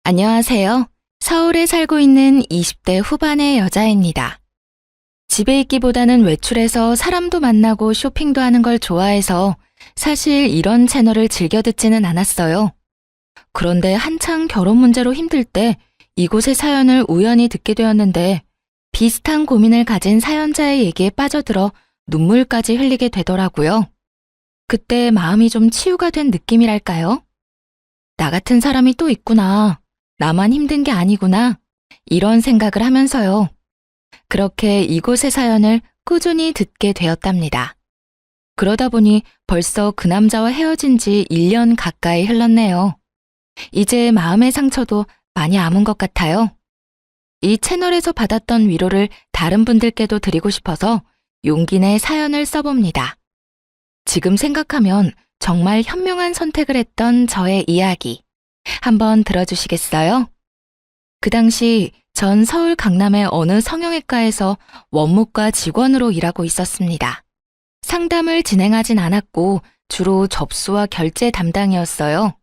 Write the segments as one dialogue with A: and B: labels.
A: 안녕하세요. 서울에 살고 있는 20대 후반의 여자입니다. 집에 있기보다는 외출해서 사람도 만나고 쇼핑도 하는 걸 좋아해서 사실 이런 채널을 즐겨 듣지는 않았어요. 그런데 한창 결혼 문제로 힘들 때 이곳의 사연을 우연히 듣게 되었는데 비슷한 고민을 가진 사연자의 얘기에 빠져들어 눈물까지 흘리게 되더라고요. 그때 마음이 좀 치유가 된 느낌이랄까요? 나 같은 사람이 또 있구나. 나만 힘든 게 아니구나. 이런 생각을 하면서요. 그렇게 이곳의 사연을 꾸준히 듣게 되었답니다. 그러다 보니 벌써 그 남자와 헤어진 지 1년 가까이 흘렀네요. 이제 마음의 상처도 많이 아문 것 같아요. 이 채널에서 받았던 위로를 다른 분들께도 드리고 싶어서 용기 내 사연을 써봅니다. 지금 생각하면 정말 현명한 선택을 했던 저의 이야기. 한번 들어주시겠어요? 그 당시 전 서울 강남의 어느 성형외과에서 원무과 직원으로 일하고 있었습니다. 상담을 진행하진 않았고 주로 접수와 결제 담당이었어요.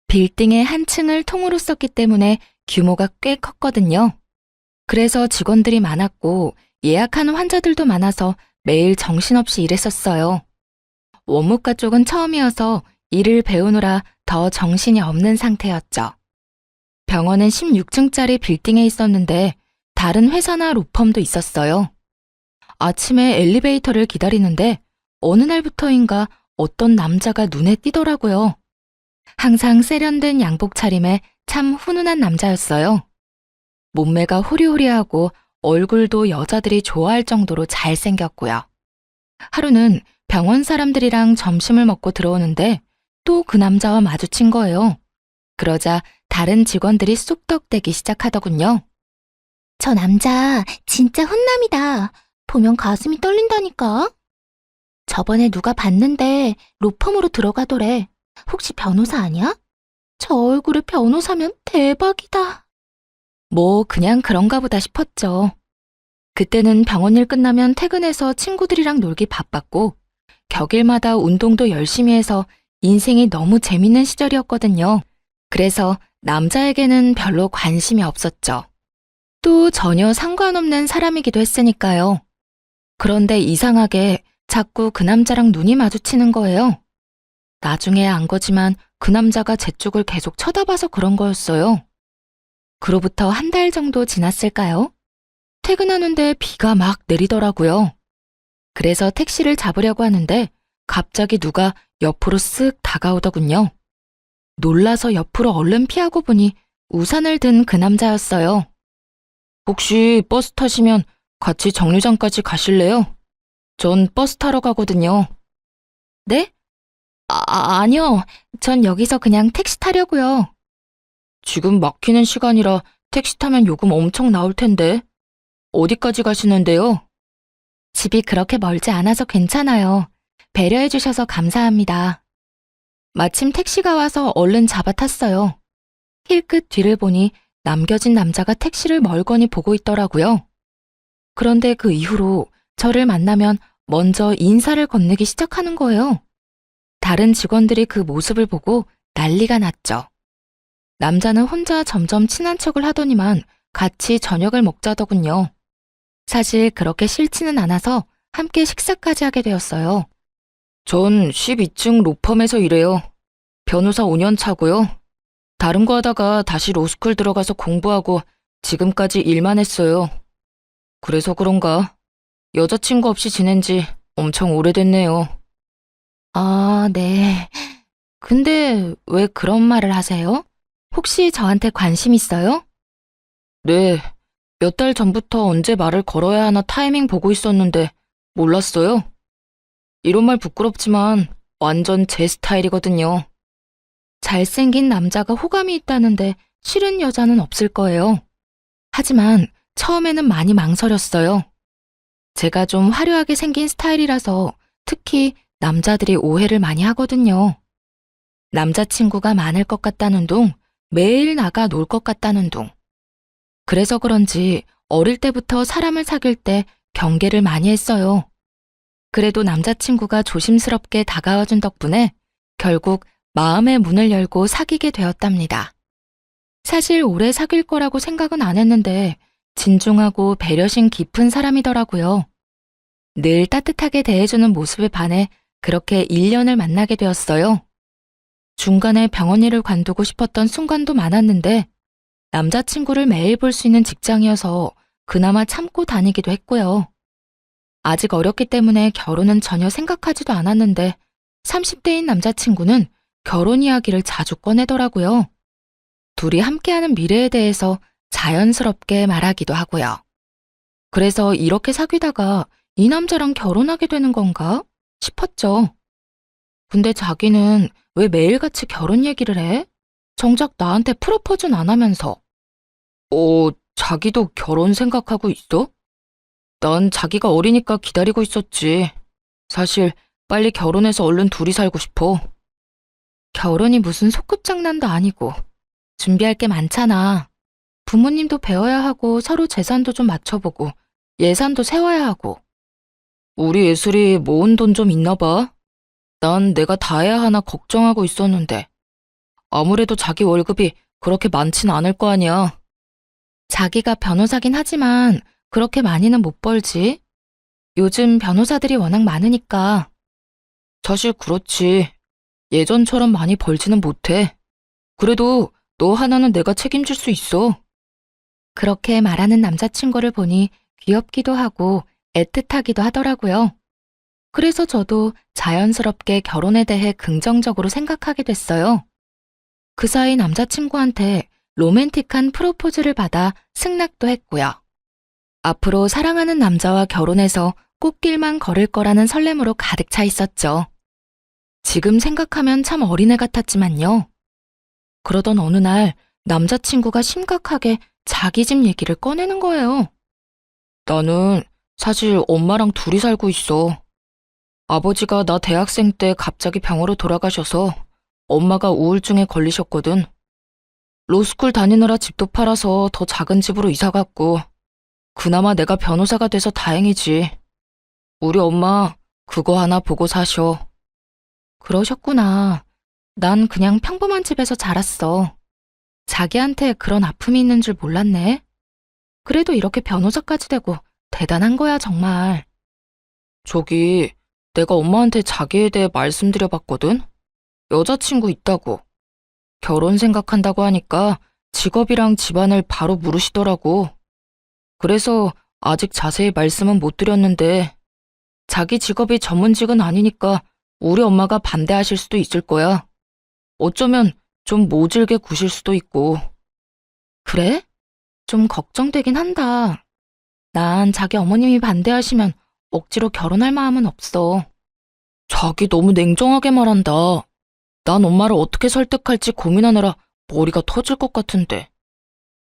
A: 빌딩의 한 층을 통으로 썼기 때문에 규모가 꽤 컸거든요. 그래서 직원들이 많았고 예약하는 환자들도 많아서 매일 정신없이 일했었어요. 원무과 쪽은 처음이어서 일을 배우느라 더 정신이 없는 상태였죠. 병원은 16층짜리 빌딩에 있었는데 다른 회사나 로펌도 있었어요. 아침에 엘리베이터를 기다리는데 어느 날부터인가 어떤 남자가 눈에 띄더라고요. 항상 세련된 양복 차림에 참 훈훈한 남자였어요. 몸매가 호리호리하고 얼굴도 여자들이 좋아할 정도로 잘생겼고요. 하루는 병원 사람들이랑 점심을 먹고 들어오는데 또 그 남자와 마주친 거예요. 그러자 다른 직원들이 쑥덕대기 시작하더군요.
B: 저 남자 진짜 훈남이다. 보면 가슴이 떨린다니까. 저번에 누가 봤는데 로펌으로 들어가더래. 혹시 변호사 아니야? 저 얼굴에 변호사면 대박이다.
A: 뭐 그냥 그런가 보다 싶었죠. 그때는 병원 일 끝나면 퇴근해서 친구들이랑 놀기 바빴고 격일마다 운동도 열심히 해서 인생이 너무 재밌는 시절이었거든요. 그래서 남자에게는 별로 관심이 없었죠. 또 전혀 상관없는 사람이기도 했으니까요. 그런데 이상하게 자꾸 그 남자랑 눈이 마주치는 거예요. 나중에 안 거지만 그 남자가 제 쪽을 계속 쳐다봐서 그런 거였어요. 그로부터 한 달 정도 지났을까요? 퇴근하는데 비가 막 내리더라고요. 그래서 택시를 잡으려고 하는데 갑자기 누가 옆으로 쓱 다가오더군요. 놀라서 옆으로 얼른 피하고 보니 우산을 든 그 남자였어요. 혹시 버스 타시면 같이 정류장까지 가실래요? 전 버스 타러 가거든요. 네? 아니요. 전 여기서 그냥 택시 타려고요. 지금 막히는 시간이라 택시 타면 요금 엄청 나올 텐데. 어디까지 가시는데요? 집이 그렇게 멀지 않아서 괜찮아요. 배려해 주셔서 감사합니다. 마침 택시가 와서 얼른 잡아 탔어요. 힐끗 뒤를 보니 남겨진 남자가 택시를 멀거니 보고 있더라고요. 그런데 그 이후로 저를 만나면 먼저 인사를 건네기 시작하는 거예요. 다른 직원들이 그 모습을 보고 난리가 났죠. 남자는 혼자 점점 친한 척을 하더니만 같이 저녁을 먹자더군요. 사실 그렇게 싫지는 않아서 함께 식사까지 하게 되었어요. 전 12층 로펌에서 일해요. 변호사 5년 차고요. 다른 거 하다가 다시 로스쿨 들어가서 공부하고 지금까지 일만 했어요. 그래서 그런가 여자친구 없이 지낸 지 엄청 오래됐네요. 아, 네. 근데 왜 그런 말을 하세요? 혹시 저한테 관심 있어요? 네. 몇 달 전부터 언제 말을 걸어야 하나 타이밍 보고 있었는데 몰랐어요. 이런 말 부끄럽지만 완전 제 스타일이거든요. 잘생긴 남자가 호감이 있다는데 싫은 여자는 없을 거예요. 하지만 처음에는 많이 망설였어요. 제가 좀 화려하게 생긴 스타일이라서 특히 남자들이 오해를 많이 하거든요. 남자친구가 많을 것 같다는 둥, 매일 나가 놀 것 같다는 둥. 그래서 그런지 어릴 때부터 사람을 사귈 때 경계를 많이 했어요. 그래도 남자친구가 조심스럽게 다가와준 덕분에 결국 마음의 문을 열고 사귀게 되었답니다. 사실 오래 사귈 거라고 생각은 안 했는데 진중하고 배려심 깊은 사람이더라고요. 늘 따뜻하게 대해주는 모습에 반해 그렇게 1년을 만나게 되었어요. 중간에 병원 일을 관두고 싶었던 순간도 많았는데 남자친구를 매일 볼 수 있는 직장이어서 그나마 참고 다니기도 했고요. 아직 어렸기 때문에 결혼은 전혀 생각하지도 않았는데 30대인 남자친구는 결혼 이야기를 자주 꺼내더라고요. 둘이 함께하는 미래에 대해서 자연스럽게 말하기도 하고요. 그래서 이렇게 사귀다가 이 남자랑 결혼하게 되는 건가 싶었죠. 근데 자기는 왜 매일같이 결혼 얘기를 해? 정작 나한테 프로포즈는 안 하면서. 자기도 결혼 생각하고 있어? 난 자기가 어리니까 기다리고 있었지. 사실 빨리 결혼해서 얼른 둘이 살고 싶어. 결혼이 무슨 소꿉장난도 아니고 준비할 게 많잖아. 부모님도 배워야 하고 서로 재산도 좀 맞춰보고 예산도 세워야 하고. 우리 예슬이 모은 돈 좀 있나 봐. 난 내가 다 해야 하나 걱정하고 있었는데 아무래도 자기 월급이 그렇게 많진 않을 거 아니야. 자기가 변호사긴 하지만 그렇게 많이는 못 벌지. 요즘 변호사들이 워낙 많으니까. 사실 그렇지. 예전처럼 많이 벌지는 못해. 그래도 너 하나는 내가 책임질 수 있어. 그렇게 말하는 남자친구를 보니 귀엽기도 하고 애틋하기도 하더라고요. 그래서 저도 자연스럽게 결혼에 대해 긍정적으로 생각하게 됐어요. 그 사이 남자친구한테 로맨틱한 프로포즈를 받아 승낙도 했고요. 앞으로 사랑하는 남자와 결혼해서 꽃길만 걸을 거라는 설렘으로 가득 차 있었죠. 지금 생각하면 참 어린애 같았지만요. 그러던 어느 날 남자친구가 심각하게 자기 집 얘기를 꺼내는 거예요. 나는 사실 엄마랑 둘이 살고 있어. 아버지가 나 대학생 때 갑자기 병으로 돌아가셔서 엄마가 우울증에 걸리셨거든. 로스쿨 다니느라 집도 팔아서 더 작은 집으로 이사 갔고 그나마 내가 변호사가 돼서 다행이지. 우리 엄마 그거 하나 보고 사셔. 그러셨구나. 난 그냥 평범한 집에서 자랐어. 자기한테 그런 아픔이 있는 줄 몰랐네. 그래도 이렇게 변호사까지 되고 대단한 거야, 정말. 저기, 내가 엄마한테 자기에 대해 말씀드려봤거든? 여자친구 있다고. 결혼 생각한다고 하니까 직업이랑 집안을 바로 물으시더라고. 그래서 아직 자세히 말씀은 못 드렸는데 자기 직업이 전문직은 아니니까 우리 엄마가 반대하실 수도 있을 거야. 어쩌면 좀 모질게 구실 수도 있고. 그래? 좀 걱정되긴 한다. 난 자기 어머님이 반대하시면 억지로 결혼할 마음은 없어. 자기 너무 냉정하게 말한다. 난 엄마를 어떻게 설득할지 고민하느라 머리가 터질 것 같은데.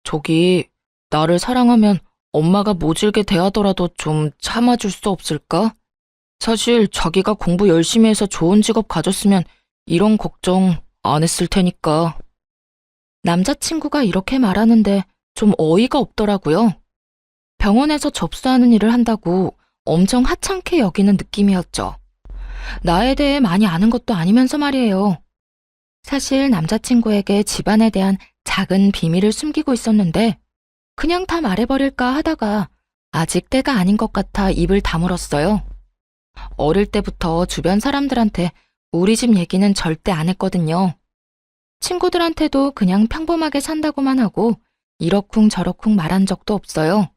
A: 저기, 나를 사랑하면 엄마가 모질게 대하더라도 좀 참아줄 수 없을까? 사실 자기가 공부 열심히 해서 좋은 직업 가졌으면 이런 걱정 안 했을 테니까. 남자친구가 이렇게 말하는데 좀 어이가 없더라고요. 병원에서 접수하는 일을 한다고 엄청 하찮게 여기는 느낌이었죠. 나에 대해 많이 아는 것도 아니면서 말이에요. 사실 남자친구에게 집안에 대한 작은 비밀을 숨기고 있었는데 그냥 다 말해버릴까 하다가 아직 때가 아닌 것 같아 입을 다물었어요. 어릴 때부터 주변 사람들한테 우리 집 얘기는 절대 안 했거든요. 친구들한테도 그냥 평범하게 산다고만 하고 이러쿵저러쿵 말한 적도 없어요.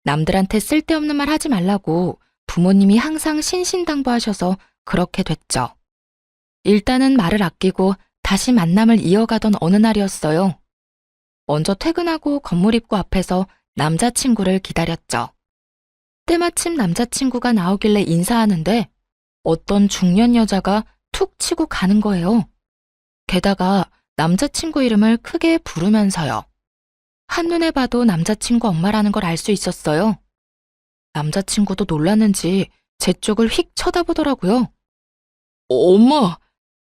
A: 남들한테 쓸데없는 말 하지 말라고 부모님이 항상 신신당부하셔서 그렇게 됐죠. 일단은 말을 아끼고 다시 만남을 이어가던 어느 날이었어요. 먼저 퇴근하고 건물 입구 앞에서 남자친구를 기다렸죠. 때마침 남자친구가 나오길래 인사하는데 어떤 중년 여자가 툭 치고 가는 거예요. 게다가 남자친구 이름을 크게 부르면서요. 한눈에 봐도 남자친구 엄마라는 걸 알 수 있었어요. 남자친구도 놀랐는지 제 쪽을 휙 쳐다보더라고요. 엄마,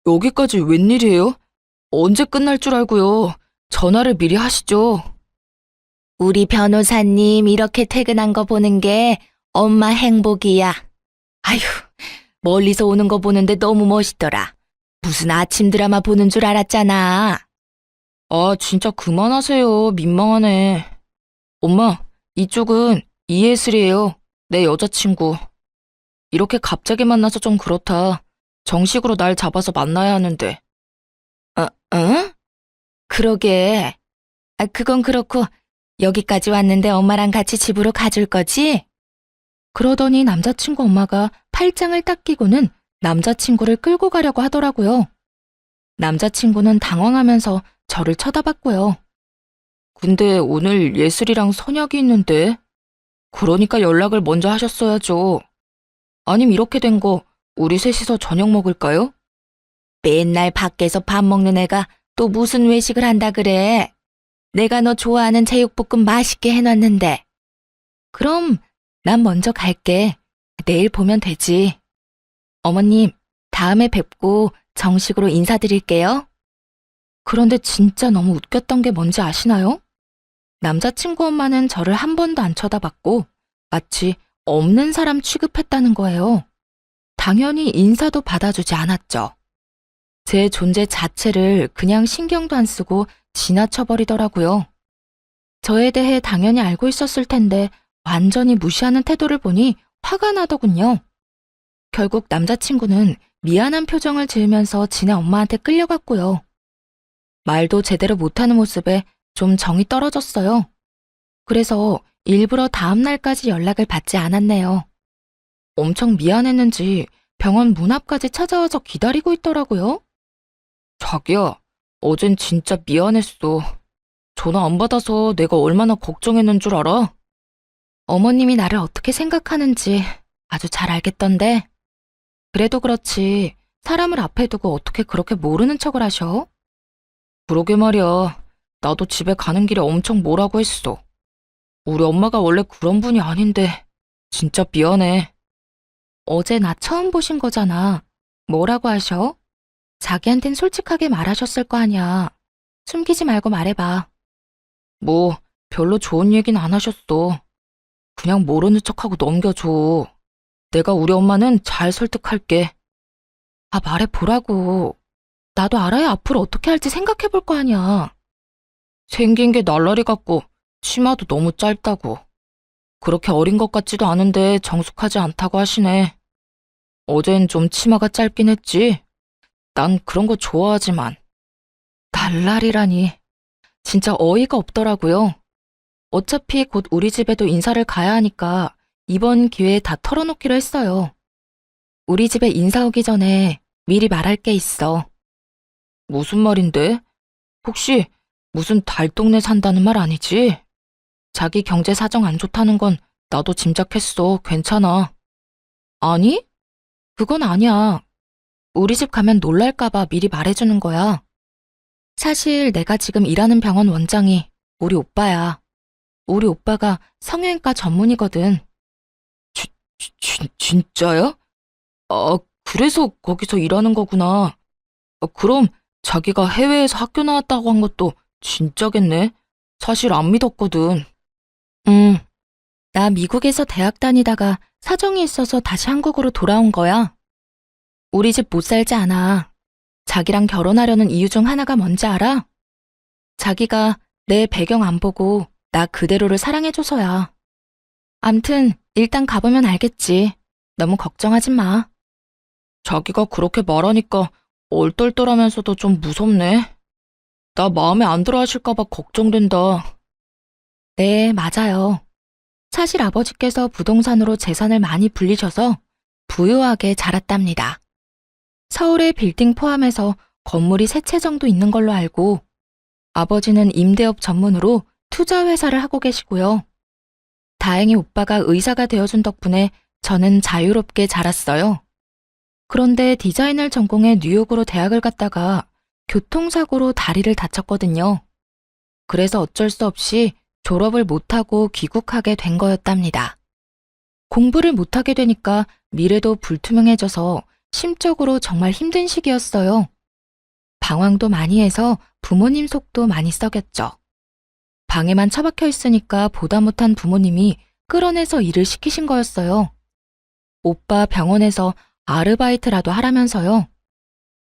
A: 여기까지 웬일이에요? 언제 끝날 줄 알고요. 전화를 미리 하시죠.
B: 우리 변호사님 이렇게 퇴근한 거 보는 게 엄마 행복이야. 아휴, 멀리서 오는 거 보는데 너무 멋있더라. 무슨 아침 드라마 보는 줄 알았잖아.
A: 아, 진짜 그만하세요. 민망하네. 엄마, 이쪽은 이예슬이에요. 내 여자친구. 이렇게 갑자기 만나서 좀 그렇다. 정식으로 날 잡아서 만나야 하는데.
B: 응? 그러게. 그건 그렇고, 여기까지 왔는데 엄마랑 같이 집으로 가줄 거지?
A: 그러더니 남자친구 엄마가 팔짱을 딱 끼고는 남자친구를 끌고 가려고 하더라고요. 남자친구는 당황하면서 저를 쳐다봤고요. 근데 오늘 예슬이랑 선약이 있는데? 그러니까 연락을 먼저 하셨어야죠. 아님 이렇게 된 거 우리 셋이서 저녁 먹을까요?
B: 맨날 밖에서 밥 먹는 애가 또 무슨 외식을 한다 그래. 내가 너 좋아하는 제육볶음 맛있게 해놨는데.
A: 그럼 난 먼저 갈게. 내일 보면 되지. 어머님, 다음에 뵙고 정식으로 인사드릴게요. 그런데 진짜 너무 웃겼던 게 뭔지 아시나요? 남자친구 엄마는 저를 한 번도 안 쳐다봤고 마치 없는 사람 취급했다는 거예요. 당연히 인사도 받아주지 않았죠. 제 존재 자체를 그냥 신경도 안 쓰고 지나쳐버리더라고요. 저에 대해 당연히 알고 있었을 텐데 완전히 무시하는 태도를 보니 화가 나더군요. 결국 남자친구는 미안한 표정을 지으면서 지네 엄마한테 끌려갔고요. 말도 제대로 못하는 모습에 좀 정이 떨어졌어요. 그래서 일부러 다음 날까지 연락을 받지 않았네요. 엄청 미안했는지 병원 문 앞까지 찾아와서 기다리고 있더라고요. 자기야, 어젠 진짜 미안했어. 전화 안 받아서 내가 얼마나 걱정했는 줄 알아? 어머님이 나를 어떻게 생각하는지 아주 잘 알겠던데. 그래도 그렇지 사람을 앞에 두고 어떻게 그렇게 모르는 척을 하셔? 그러게 말이야. 나도 집에 가는 길에 엄청 뭐라고 했어. 우리 엄마가 원래 그런 분이 아닌데 진짜 미안해. 어제 나 처음 보신 거잖아. 뭐라고 하셔? 자기한텐 솔직하게 말하셨을 거 아니야. 숨기지 말고 말해봐. 뭐 별로 좋은 얘기는 안 하셨어. 그냥 모르는 척하고 넘겨줘. 내가 우리 엄마는 잘 설득할게. 아, 말해보라고. 나도 알아야 앞으로 어떻게 할지 생각해볼 거 아니야. 생긴 게 날라리 같고 치마도 너무 짧다고. 그렇게 어린 것 같지도 않은데 정숙하지 않다고 하시네. 어젠 좀 치마가 짧긴 했지. 난 그런 거 좋아하지만. 날라리라니. 진짜 어이가 없더라고요. 어차피 곧 우리 집에도 인사를 가야 하니까 이번 기회에 다 털어놓기로 했어요. 우리 집에 인사 오기 전에 미리 말할 게 있어. 무슨 말인데? 혹시 무슨 달동네 산다는 말 아니지? 자기 경제 사정 안 좋다는 건 나도 짐작했어. 괜찮아. 아니? 그건 아니야. 우리 집 가면 놀랄까봐 미리 말해주는 거야. 사실 내가 지금 일하는 병원 원장이 우리 오빠야. 우리 오빠가 성형외과 전문이거든. 진짜야? 아, 그래서 거기서 일하는 거구나. 그럼 자기가 해외에서 학교 나왔다고 한 것도 진짜겠네? 사실 안 믿었거든. 응, 나 미국에서 대학 다니다가 사정이 있어서 다시 한국으로 돌아온 거야. 우리 집 못 살지 않아. 자기랑 결혼하려는 이유 중 하나가 뭔지 알아? 자기가 내 배경 안 보고 나 그대로를 사랑해줘서야. 암튼 일단 가보면 알겠지. 너무 걱정하지 마. 자기가 그렇게 말하니까 얼떨떨하면서도 좀 무섭네. 나 마음에 안 들어 하실까봐 걱정된다. 네, 맞아요. 사실 아버지께서 부동산으로 재산을 많이 불리셔서 부유하게 자랐답니다. 서울의 빌딩 포함해서 건물이 3채 정도 있는 걸로 알고 아버지는 임대업 전문으로 투자회사를 하고 계시고요. 다행히 오빠가 의사가 되어준 덕분에 저는 자유롭게 자랐어요. 그런데 디자인을 전공해 뉴욕으로 대학을 갔다가 교통사고로 다리를 다쳤거든요. 그래서 어쩔 수 없이 졸업을 못하고 귀국하게 된 거였답니다. 공부를 못하게 되니까 미래도 불투명해져서 심적으로 정말 힘든 시기였어요. 방황도 많이 해서 부모님 속도 많이 썩였죠. 방에만 처박혀 있으니까 보다 못한 부모님이 끌어내서 일을 시키신 거였어요. 오빠 병원에서 아르바이트라도 하라면서요.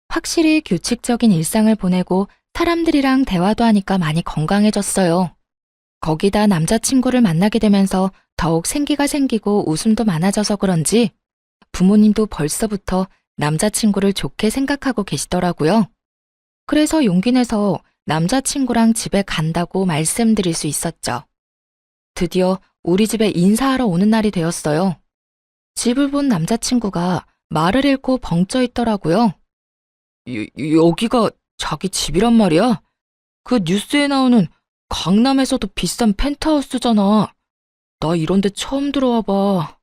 A: 확실히 규칙적인 일상을 보내고 사람들이랑 대화도 하니까 많이 건강해졌어요. 거기다 남자친구를 만나게 되면서 더욱 생기가 생기고 웃음도 많아져서 그런지 부모님도 벌써부터 남자친구를 좋게 생각하고 계시더라고요. 그래서 용기 내서 남자친구랑 집에 간다고 말씀드릴 수 있었죠. 드디어 우리 집에 인사하러 오는 날이 되었어요. 집을 본 남자친구가 말을 잃고 벙쪄 있더라고요. 여기가 자기 집이란 말이야? 그 뉴스에 나오는 강남에서도 비싼 펜트하우스잖아. 나 이런 데 처음 들어와 봐.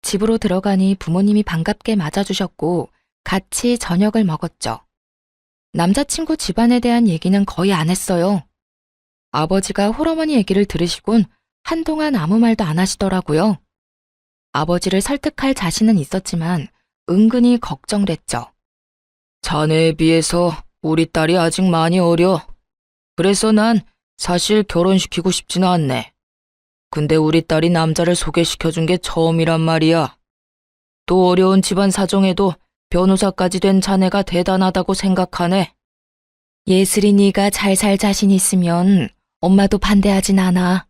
A: 집으로 들어가니 부모님이 반갑게 맞아주셨고 같이 저녁을 먹었죠. 남자친구 집안에 대한 얘기는 거의 안 했어요. 아버지가 홀어머니 얘기를 들으시곤 한동안 아무 말도 안 하시더라고요. 아버지를 설득할 자신은 있었지만 은근히 걱정됐죠. 자네에 비해서 우리 딸이 아직 많이 어려. 그래서 난 사실 결혼시키고 싶지는 않네. 근데 우리 딸이 남자를 소개시켜준 게 처음이란 말이야. 또 어려운 집안 사정에도 변호사까지 된 자네가 대단하다고 생각하네. 예슬이 네가 잘 살 자신 있으면 엄마도 반대하진 않아.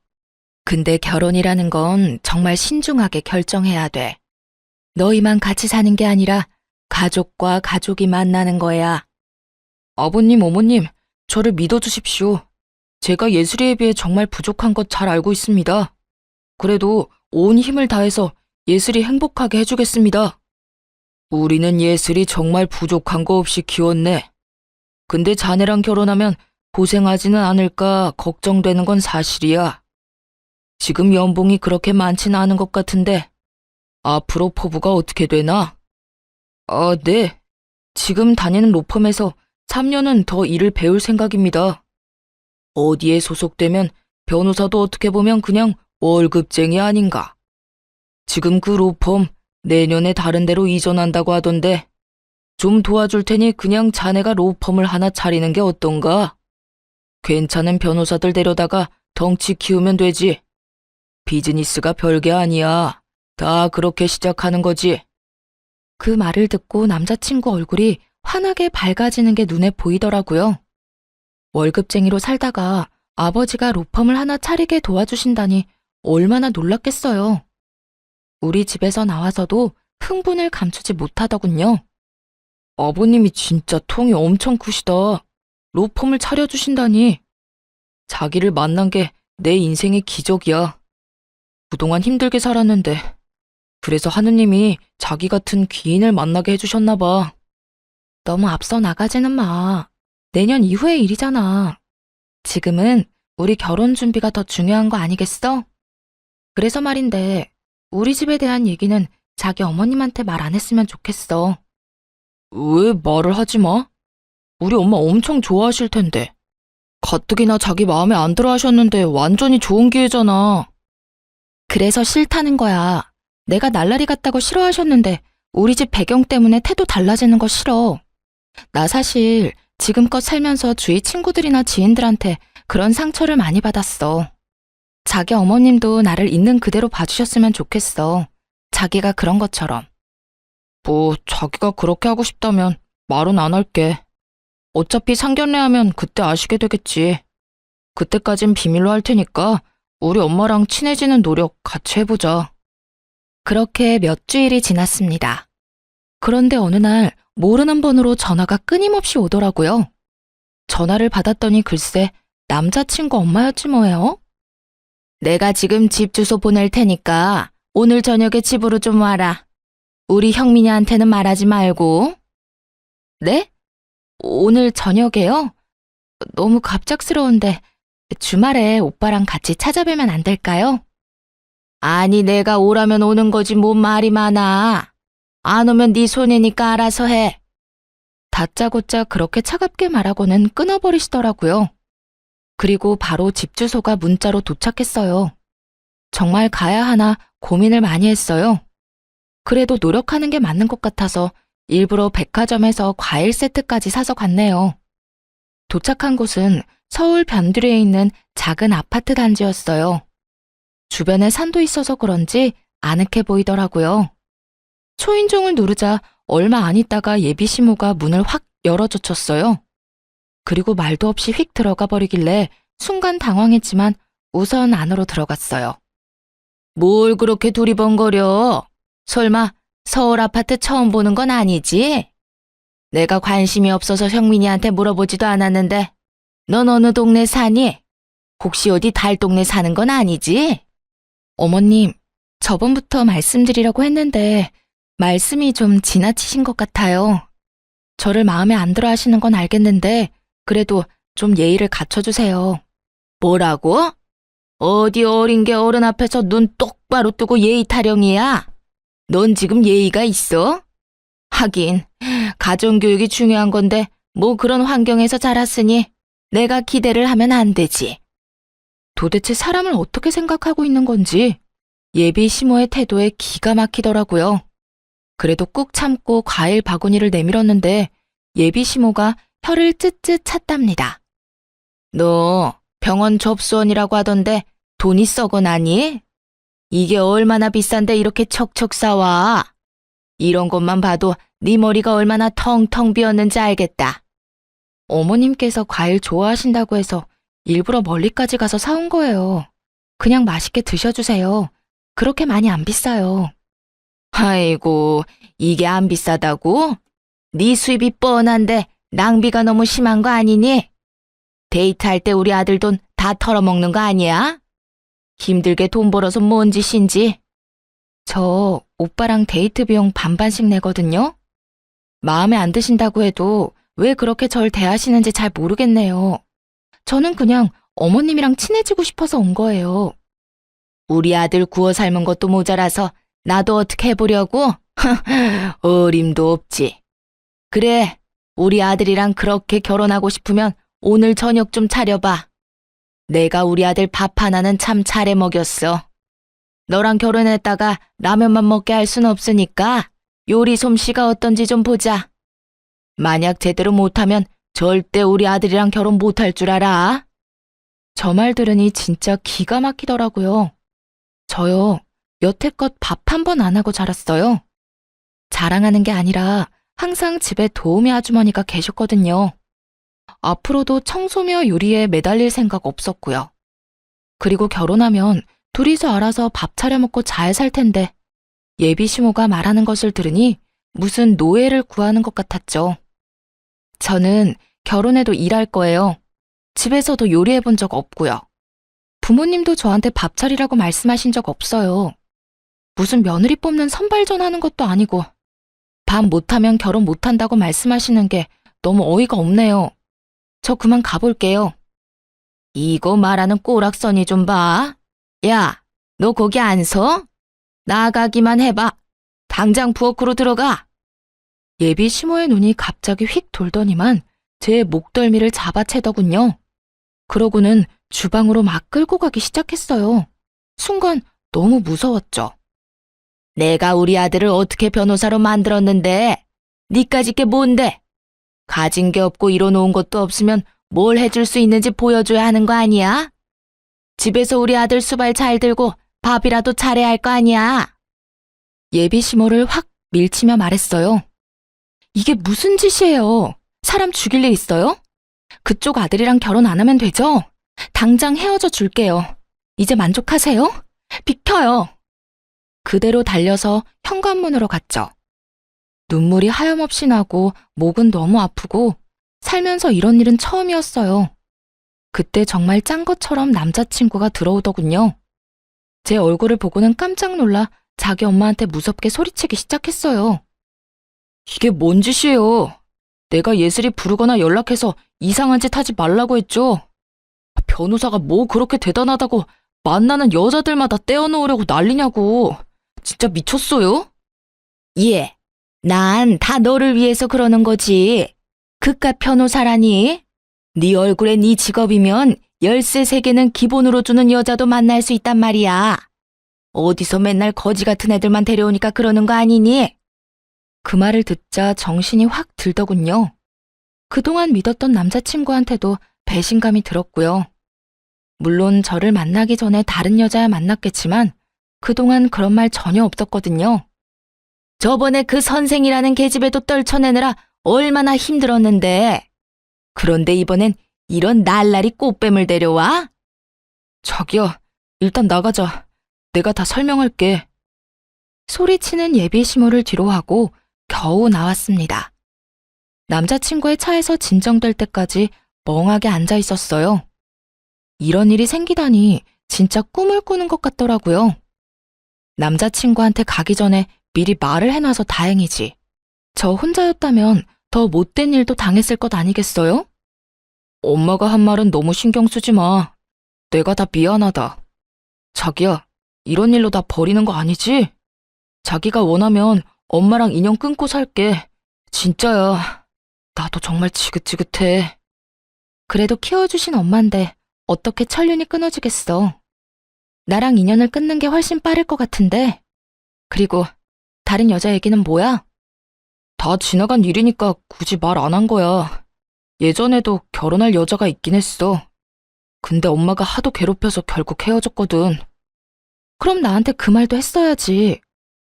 A: 근데 결혼이라는 건 정말 신중하게 결정해야 돼. 너희만 같이 사는 게 아니라 가족과 가족이 만나는 거야. 아버님, 어머님, 저를 믿어주십시오. 제가 예슬이에 비해 정말 부족한 것 잘 알고 있습니다. 그래도 온 힘을 다해서 예슬이 행복하게 해주겠습니다. 우리는 예슬이 정말 부족한 거 없이 키웠네. 근데 자네랑 결혼하면 고생하지는 않을까 걱정되는 건 사실이야. 지금 연봉이 그렇게 많지는 않은 것 같은데 앞으로 포부가 어떻게 되나? 네. 지금 다니는 로펌에서 3년은 더 일을 배울 생각입니다. 어디에 소속되면 변호사도 어떻게 보면 그냥 월급쟁이 아닌가. 지금 그 로펌 내년에 다른 데로 이전한다고 하던데 좀 도와줄 테니 그냥 자네가 로펌을 하나 차리는 게 어떤가? 괜찮은 변호사들 데려다가 덩치 키우면 되지. 비즈니스가 별게 아니야. 다 그렇게 시작하는 거지. 그 말을 듣고 남자친구 얼굴이 환하게 밝아지는 게 눈에 보이더라고요. 월급쟁이로 살다가 아버지가 로펌을 하나 차리게 도와주신다니 얼마나 놀랐겠어요. 우리 집에서 나와서도 흥분을 감추지 못하더군요. 아버님이 진짜 통이 엄청 크시다. 로펌을 차려주신다니. 자기를 만난 게 내 인생의 기적이야. 그동안 힘들게 살았는데 그래서 하느님이 자기 같은 귀인을 만나게 해주셨나 봐. 너무 앞서 나가지는 마. 내년 이후의 일이잖아. 지금은 우리 결혼 준비가 더 중요한 거 아니겠어? 그래서 말인데 우리 집에 대한 얘기는 자기 어머님한테 말 안 했으면 좋겠어. 왜 말을 하지 마? 우리 엄마 엄청 좋아하실 텐데. 가뜩이나 자기 마음에 안 들어 하셨는데 완전히 좋은 기회잖아. 그래서 싫다는 거야. 내가 날라리 같다고 싫어하셨는데 우리 집 배경 때문에 태도 달라지는 거 싫어. 나 사실 지금껏 살면서 주위 친구들이나 지인들한테 그런 상처를 많이 받았어. 자기 어머님도 나를 있는 그대로 봐주셨으면 좋겠어. 자기가 그런 것처럼. 뭐 자기가 그렇게 하고 싶다면 말은 안 할게. 어차피 상견례하면 그때 아시게 되겠지. 그때까진 비밀로 할 테니까 우리 엄마랑 친해지는 노력 같이 해보자. 그렇게 몇 주일이 지났습니다. 그런데 어느 날 모르는 번호로 전화가 끊임없이 오더라고요. 전화를 받았더니 글쎄 남자친구 엄마였지 뭐예요. 내가 지금 집 주소 보낼 테니까 오늘 저녁에 집으로 좀 와라. 우리 형민이한테는 말하지 말고. 네? 오늘 저녁에요? 너무 갑작스러운데 주말에 오빠랑 같이 찾아뵈면 안 될까요? 아니 내가 오라면 오는 거지 뭔 말이 많아. 안 오면 네 손해니까 알아서 해. 다짜고짜 그렇게 차갑게 말하고는 끊어버리시더라고요. 그리고 바로 집 주소가 문자로 도착했어요. 정말 가야 하나 고민을 많이 했어요. 그래도 노력하는 게 맞는 것 같아서 일부러 백화점에서 과일 세트까지 사서 갔네요. 도착한 곳은 서울 변두리에 있는 작은 아파트 단지였어요. 주변에 산도 있어서 그런지 아늑해 보이더라고요. 초인종을 누르자 얼마 안 있다가 예비 시모가 문을 확 열어젖혔어요. 그리고 말도 없이 휙 들어가 버리길래 순간 당황했지만 우선 안으로 들어갔어요.
B: 뭘 그렇게 두리번거려? 설마 서울 아파트 처음 보는 건 아니지? 내가 관심이 없어서 형민이한테 물어보지도 않았는데 넌 어느 동네 사니? 혹시 어디 달동네 사는 건 아니지?
A: 어머님, 저번부터 말씀드리려고 했는데 말씀이 좀 지나치신 것 같아요. 저를 마음에 안 들어 하시는 건 알겠는데 그래도 좀 예의를 갖춰주세요.
B: 뭐라고? 어디 어린 게 어른 앞에서 눈 똑바로 뜨고 예의 타령이야? 넌 지금 예의가 있어? 하긴 가정교육이 중요한 건데 뭐 그런 환경에서 자랐으니 내가 기대를 하면 안 되지.
A: 도대체 사람을 어떻게 생각하고 있는 건지 예비 시모의 태도에 기가 막히더라고요. 그래도 꾹 참고 과일 바구니를 내밀었는데 예비 시모가 혀를 쯧쯧 찼답니다.
B: 너 병원 접수원이라고 하던데 돈이 썩어나니? 이게 얼마나 비싼데 이렇게 척척 싸와? 이런 것만 봐도 네 머리가 얼마나 텅텅 비었는지 알겠다.
A: 어머님께서 과일 좋아하신다고 해서 일부러 멀리까지 가서 사온 거예요. 그냥 맛있게 드셔주세요. 그렇게 많이 안 비싸요.
B: 아이고, 이게 안 비싸다고? 네 수입이 뻔한데 낭비가 너무 심한 거 아니니? 데이트할 때 우리 아들 돈 다 털어먹는 거 아니야? 힘들게 돈 벌어서 뭔 짓인지.
A: 저 오빠랑 데이트 비용 반반씩 내거든요. 마음에 안 드신다고 해도 왜 그렇게 절 대하시는지 잘 모르겠네요. 저는 그냥 어머님이랑 친해지고 싶어서 온 거예요.
B: 우리 아들 구워 삶은 것도 모자라서 나도 어떻게 해보려고? 어림도 없지. 그래, 우리 아들이랑 그렇게 결혼하고 싶으면 오늘 저녁 좀 차려봐. 내가 우리 아들 밥 하나는 참 잘해 먹였어. 너랑 결혼했다가 라면만 먹게 할 순 없으니까 요리 솜씨가 어떤지 좀 보자. 만약 제대로 못하면 절대 우리 아들이랑 결혼 못할 줄 알아.
A: 저 말 들으니 진짜 기가 막히더라고요. 저요, 여태껏 밥 한 번 안 하고 자랐어요. 자랑하는 게 아니라 항상 집에 도우미 아주머니가 계셨거든요. 앞으로도 청소며 요리에 매달릴 생각 없었고요. 그리고 결혼하면 둘이서 알아서 밥 차려 먹고 잘 살 텐데 예비 시모가 말하는 것을 들으니 무슨 노예를 구하는 것 같았죠. 저는 결혼해도 일할 거예요. 집에서도 요리해 본 적 없고요. 부모님도 저한테 밥 차리라고 말씀하신 적 없어요. 무슨 며느리 뽑는 선발전 하는 것도 아니고 밥 못하면 결혼 못한다고 말씀하시는 게 너무 어이가 없네요. 저 그만 가볼게요.
B: 이거 말하는 꼬락서니 좀 봐. 야, 너 거기 안 서? 나가기만 해봐. 당장 부엌으로 들어가.
A: 예비 시모의 눈이 갑자기 휙 돌더니만 제 목덜미를 잡아채더군요. 그러고는 주방으로 막 끌고 가기 시작했어요. 순간 너무 무서웠죠.
B: 내가 우리 아들을 어떻게 변호사로 만들었는데 니까짓 게 뭔데? 가진 게 없고 이뤄놓은 것도 없으면 뭘 해줄 수 있는지 보여줘야 하는 거 아니야? 집에서 우리 아들 수발 잘 들고 밥이라도 잘해야 할 거 아니야?
A: 예비 시모를 확 밀치며 말했어요. 이게 무슨 짓이에요? 사람 죽일 일 있어요? 그쪽 아들이랑 결혼 안 하면 되죠? 당장 헤어져 줄게요. 이제 만족하세요? 비켜요. 그대로 달려서 현관문으로 갔죠. 눈물이 하염없이 나고 목은 너무 아프고 살면서 이런 일은 처음이었어요. 그때 정말 짠 것처럼 남자친구가 들어오더군요. 제 얼굴을 보고는 깜짝 놀라 자기 엄마한테 무섭게 소리치기 시작했어요. 이게 뭔 짓이에요? 내가 예슬이 부르거나 연락해서 이상한 짓 하지 말라고 했죠? 변호사가 뭐 그렇게 대단하다고 만나는 여자들마다 떼어놓으려고 난리냐고. 진짜 미쳤어요?
B: 예, 난 다 너를 위해서 그러는 거지. 그깟 변호사라니? 네 얼굴에 네 직업이면 열쇠 3개는 기본으로 주는 여자도 만날 수 있단 말이야. 어디서 맨날 거지 같은 애들만 데려오니까 그러는 거 아니니?
A: 그 말을 듣자 정신이 확 들더군요. 그동안 믿었던 남자친구한테도 배신감이 들었고요. 물론 저를 만나기 전에 다른 여자야 만났겠지만 그동안 그런 말 전혀 없었거든요.
B: 저번에 그 선생이라는 계집애도 떨쳐내느라 얼마나 힘들었는데 그런데 이번엔 이런 날라리 꽃뱀을 데려와?
A: 자기야, 일단 나가자. 내가 다 설명할게. 소리치는 예비 시모를 뒤로 하고 겨우 나왔습니다. 남자친구의 차에서 진정될 때까지 멍하게 앉아 있었어요. 이런 일이 생기다니 진짜 꿈을 꾸는 것 같더라고요. 남자친구한테 가기 전에 미리 말을 해놔서 다행이지. 저 혼자였다면 더 못된 일도 당했을 것 아니겠어요? 엄마가 한 말은 너무 신경 쓰지 마. 내가 다 미안하다. 자기야, 이런 일로 나 버리는 거 아니지? 자기가 원하면 엄마랑 인연 끊고 살게. 진짜야. 나도 정말 지긋지긋해. 그래도 키워주신 엄만데 어떻게 천륜이 끊어지겠어. 나랑 인연을 끊는 게 훨씬 빠를 것 같은데. 그리고 다른 여자 얘기는 뭐야? 다 지나간 일이니까 굳이 말 안 한 거야. 예전에도 결혼할 여자가 있긴 했어. 근데 엄마가 하도 괴롭혀서 결국 헤어졌거든. 그럼 나한테 그 말도 했어야지.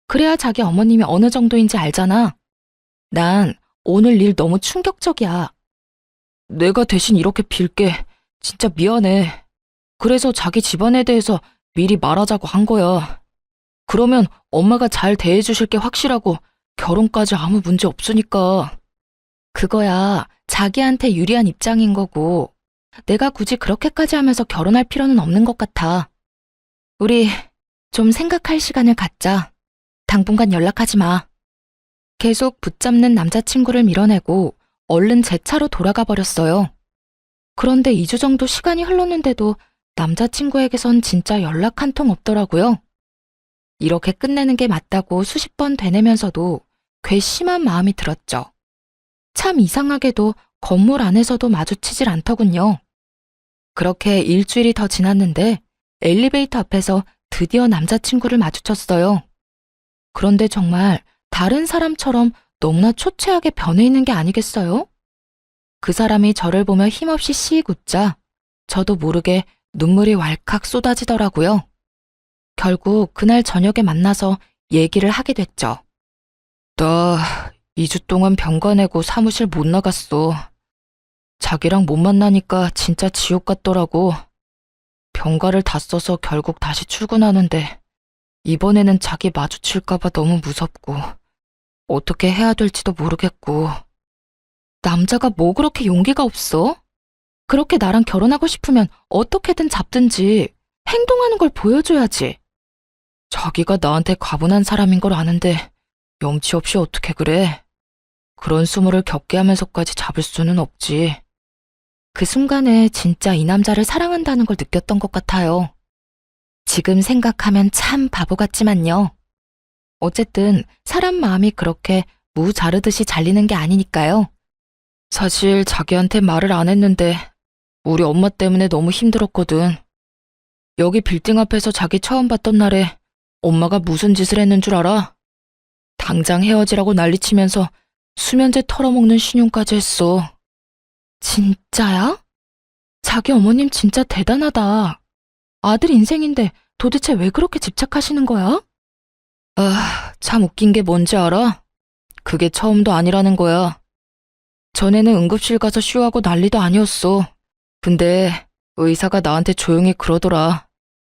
A: 그래야 자기 어머님이 어느 정도인지 알잖아. 난 오늘 일 너무 충격적이야. 내가 대신 이렇게 빌게. 진짜 미안해. 그래서 자기 집안에 대해서 미리 말하자고 한 거야. 그러면 엄마가 잘 대해주실 게 확실하고 결혼까지 아무 문제 없으니까. 그거야 자기한테 유리한 입장인 거고 내가 굳이 그렇게까지 하면서 결혼할 필요는 없는 것 같아. 우리 좀 생각할 시간을 갖자. 당분간 연락하지 마. 계속 붙잡는 남자친구를 밀어내고 얼른 제 차로 돌아가 버렸어요. 그런데 2주 정도 시간이 흘렀는데도 남자친구에게선 진짜 연락 한 통 없더라고요. 이렇게 끝내는 게 맞다고 수십 번 되뇌면서도 괘씸한 마음이 들었죠. 참 이상하게도 건물 안에서도 마주치질 않더군요. 그렇게 일주일이 더 지났는데 엘리베이터 앞에서 드디어 남자친구를 마주쳤어요. 그런데 정말 다른 사람처럼 너무나 초췌하게 변해 있는 게 아니겠어요? 그 사람이 저를 보며 힘없이 씩 웃자 저도 모르게 눈물이 왈칵 쏟아지더라고요. 결국 그날 저녁에 만나서 얘기를 하게 됐죠. 나 2주 동안 병가 내고 사무실 못 나갔어. 자기랑 못 만나니까 진짜 지옥 같더라고. 병가를 다 써서 결국 다시 출근하는데 이번에는 자기 마주칠까봐 너무 무섭고 어떻게 해야 될지도 모르겠고. 남자가 뭐 그렇게 용기가 없어? 그렇게 나랑 결혼하고 싶으면 어떻게든 잡든지 행동하는 걸 보여줘야지. 자기가 나한테 과분한 사람인 걸 아는데 염치 없이 어떻게 그래? 그런 수모를 겪게 하면서까지 잡을 수는 없지. 그 순간에 진짜 이 남자를 사랑한다는 걸 느꼈던 것 같아요. 지금 생각하면 참 바보 같지만요. 어쨌든 사람 마음이 그렇게 무 자르듯이 잘리는 게 아니니까요. 사실 자기한테 말을 안 했는데 우리 엄마 때문에 너무 힘들었거든. 여기 빌딩 앞에서 자기 처음 봤던 날에 엄마가 무슨 짓을 했는 줄 알아? 당장 헤어지라고 난리치면서 수면제 털어먹는 신용까지 했어. 진짜야? 자기 어머님 진짜 대단하다. 아들 인생인데 도대체 왜 그렇게 집착하시는 거야? 아, 참 웃긴 게 뭔지 알아? 그게 처음도 아니라는 거야. 전에는 응급실 가서 쉬하고 난리도 아니었어. 근데 의사가 나한테 조용히 그러더라.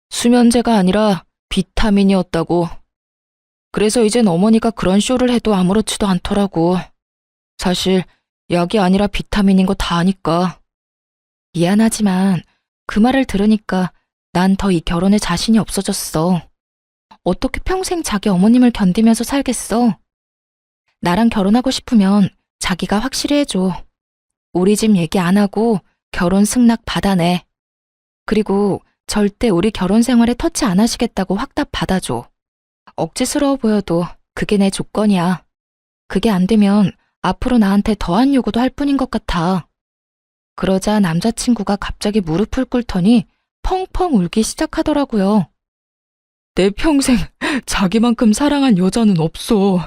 A: 수면제가 아니라 비타민이었다고. 그래서 이젠 어머니가 그런 쇼를 해도 아무렇지도 않더라고. 사실 약이 아니라 비타민인 거 다 아니까. 미안하지만 그 말을 들으니까 난 더 이 결혼에 자신이 없어졌어. 어떻게 평생 자기 어머님을 견디면서 살겠어? 나랑 결혼하고 싶으면 자기가 확실히 해줘. 우리 집 얘기 안 하고 결혼 승낙 받아내. 그리고 절대 우리 결혼 생활에 터치 안 하시겠다고 확답 받아줘. 억지스러워 보여도 그게 내 조건이야. 그게 안 되면 앞으로 나한테 더한 요구도 할 뿐인 것 같아. 그러자 남자친구가 갑자기 무릎을 꿇더니 펑펑 울기 시작하더라고요. 내 평생 자기만큼 사랑한 여자는 없어.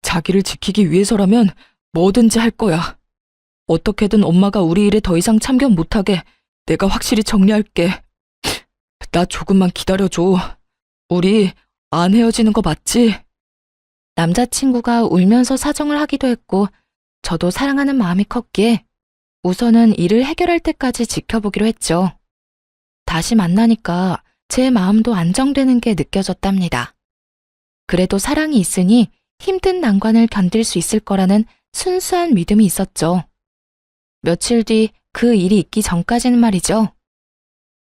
A: 자기를 지키기 위해서라면 뭐든지 할 거야. 어떻게든 엄마가 우리 일에 더 이상 참견 못하게 내가 확실히 정리할게. 나 조금만 기다려줘. 우리 안 헤어지는 거 맞지? 남자친구가 울면서 사정을 하기도 했고 저도 사랑하는 마음이 컸기에 우선은 일을 해결할 때까지 지켜보기로 했죠. 다시 만나니까 제 마음도 안정되는 게 느껴졌답니다. 그래도 사랑이 있으니 힘든 난관을 견딜 수 있을 거라는 순수한 믿음이 있었죠. 며칠 뒤 그 일이 있기 전까지는 말이죠.